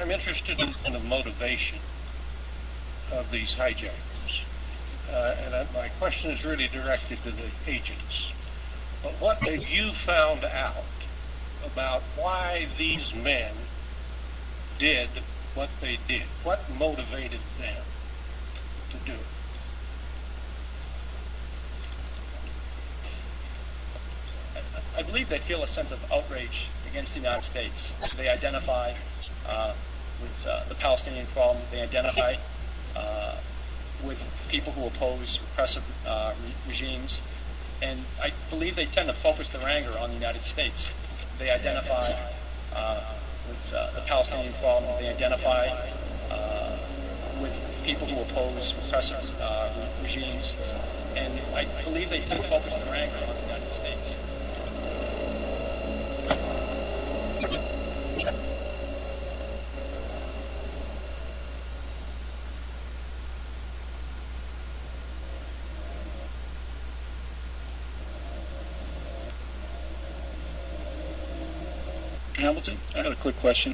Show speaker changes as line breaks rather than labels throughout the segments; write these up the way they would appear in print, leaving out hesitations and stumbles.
I'm interested in the motivation of these hijackers. My question is really directed to the agents. But what have you found out about why these men did what they did? What motivated them to do it?
I believe they feel a sense of outrage against the United States. They identify with the Palestinian problem. They identify with people who oppose repressive regimes. And I believe they tend to focus their anger on the United States. They identify with the Palestinian problem. They identify with people who oppose repressive regimes. And I believe they tend to focus their anger on the United States.
Hamilton, I got a quick question.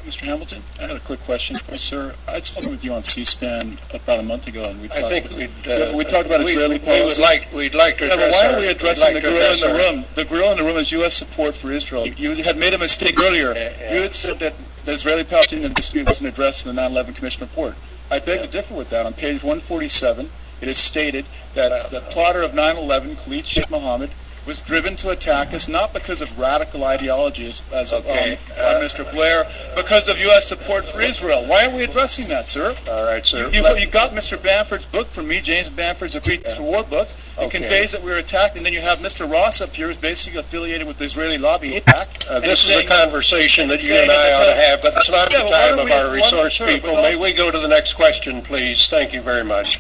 Mr. Hamilton, I had a quick question for you, sir. I'd spoken with you on C-SPAN about a month ago, and we talked about Israeli policy.
We'd like to.
Yeah, but why are we addressing the gorilla in the room? The gorilla in the room is U.S. support for Israel. You had made a mistake earlier. You had said that the Israeli-Palestinian dispute wasn't addressed in the 9/11 Commission report. I beg to differ with that. On page 147, it is stated that the plotter of 9/11, Khalid Sheikh Mohammed, was driven to attack us not because of radical ideologies, as Mr. Blair, because of U.S. support for Israel. Why are we addressing that, sir?
All right, sir.
You got Mr. Bamford's book from me, James Bamford's Agreed to War book. It conveys that we were attacked, and then you have Mr. Ross up here, who's basically affiliated with the Israeli lobby.
This is a conversation that you and I ought to have, but it's not the time of our resource people. May we go to the next question, please? Thank you very much.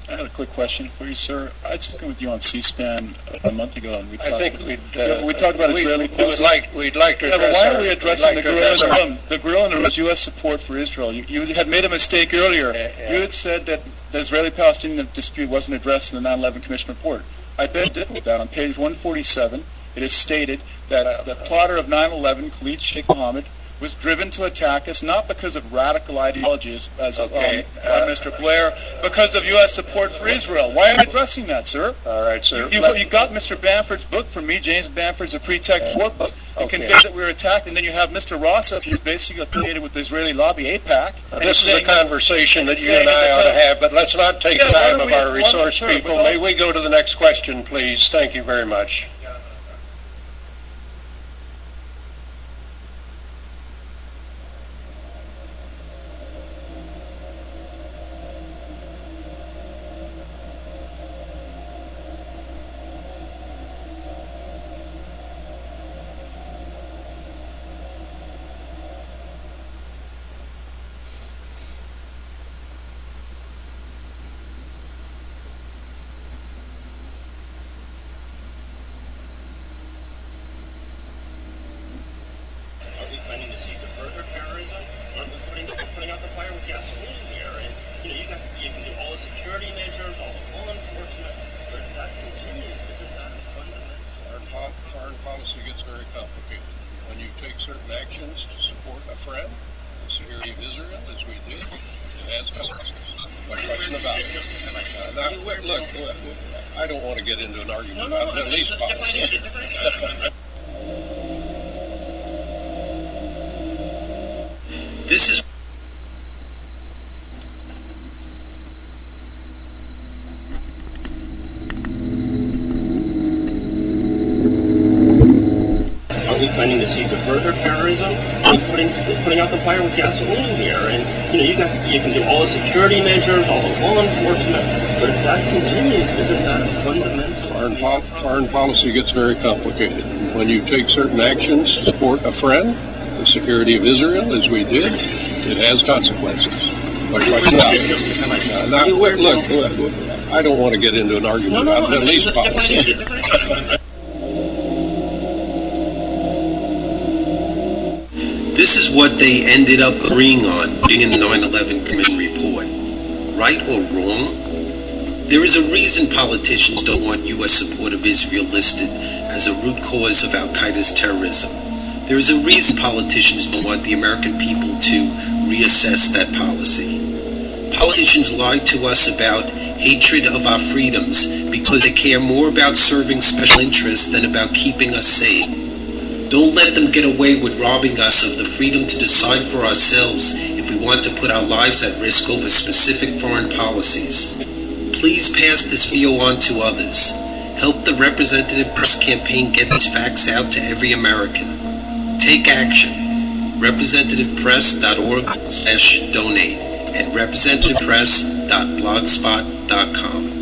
I had a quick question for you, sir. I'd spoken with you on C-SPAN a month ago, and we talked about Israeli policy.
We'd like to.
Yeah, but why are we addressing the gorilla in the room? The gorilla in the room is U.S. support for Israel. You had made a mistake earlier. You had said that the Israeli-Palestinian dispute wasn't addressed in the 9/11 Commission report. I beg to differ with that. On page 147, it is stated that the plotter of 9/11, Khalid Sheikh Mohammed, was driven to attack us not because of radical ideologies, as Mr. Blair, because of U.S. support for Israel. Why are we addressing that, sir?
All right, sir.
You got Mr. Bamford's book from me, James Bamford's A Pretext War book. It conveys that we were attacked, and then you have Mr. Ross up here, who's basically affiliated with the Israeli lobby, AIPAC.
This is a conversation that you and I ought to have, but let's not take time of our resource people. May we go to the next question, please? Thank you very much.
Planning to seek to further terrorism, putting out the fire with gasoline in the air, and you can do all the security measures, all the law enforcement, but if that continues, isn't that a fundamental?
Foreign policy gets very complicated. When you take certain actions to support a friend, the security of Israel, as we did, it has consequences. No question about it. Look, I don't want to get into an argument about Middle East policy.
This is Are we planning to seek to further terrorism, putting out the fire with gasoline in the air, and you can do all the security measures, all the law enforcement, but if that continues, isn't that a fundamental?
Foreign policy gets very complicated. When you take certain actions to support a friend, the security of Israel, as we did, it has consequences.
Now, look, I don't want to get into an argument about Middle East policy.
This is what they ended up agreeing on in the 9/11 Commission report. Right or wrong? There is a reason politicians don't want U.S. support of Israel listed as a root cause of al-Qaeda's terrorism. There is a reason politicians don't want the American people to reassess that policy. Politicians lie to us about hatred of our freedoms because they care more about serving special interests than about keeping us safe. Don't let them get away with robbing us of the freedom to decide for ourselves if we want to put our lives at risk over specific foreign policies. Please pass this video on to others. Help the Representative Press campaign get these facts out to every American. Take action. representativepress.org/donate and representativepress.blogspot.com.